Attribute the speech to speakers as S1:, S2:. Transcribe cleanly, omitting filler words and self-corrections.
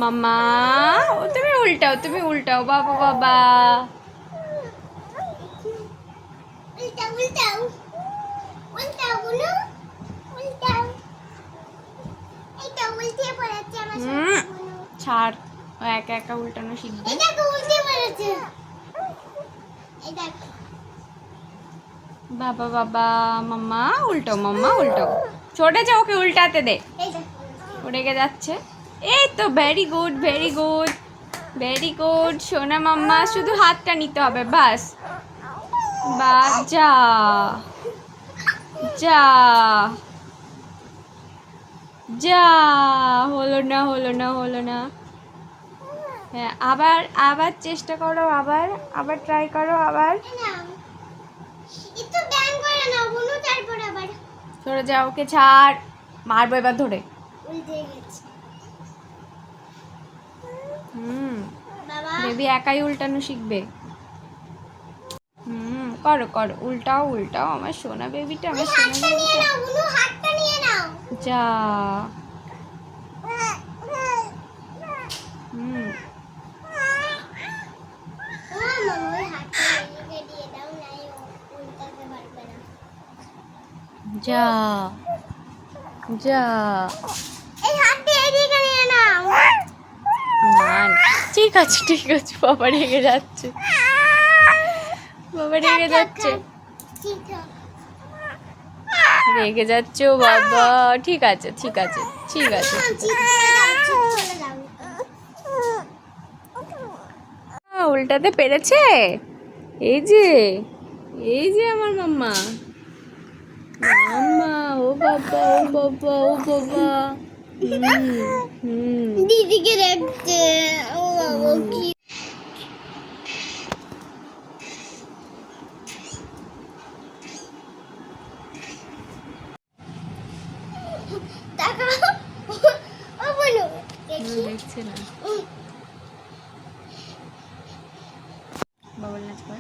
S1: মাম্মা ও তুমি উল্টাও বাবা বাবা। ছাড়, ও একা একা উল্টানো শিখবে। বাবা বাবা মাম্মা উল্টাও। চড়ে যা, ওকে উল্টাতে দে। রেগে যাচ্ছে। এই তো ভেরি গুড সোনা মাম্মা, শুধু হাতটা নিতে হবে বাস। যা যা যা, হলো না। হ্যাঁ, আবার চেষ্টা করো, আবার ট্রাই করো, আবার সরে যা, ওকে ছাড়, মারবো এবার ধরে। বেবি একাই উল্টানো শিখবে। করো উল্টাও আমার সোনা বেবিটা, যা। যা ঠিক আছে বাবা রেগে যাচ্ছে ও বাবা। ঠিক আছে উল্টাতে পেরেছে। এই যে আমার মাম্মা, ও বাবা
S2: দিদিকে দেখছে। ও বাবা কি
S1: দেখছে না। বাবার নাচ কর।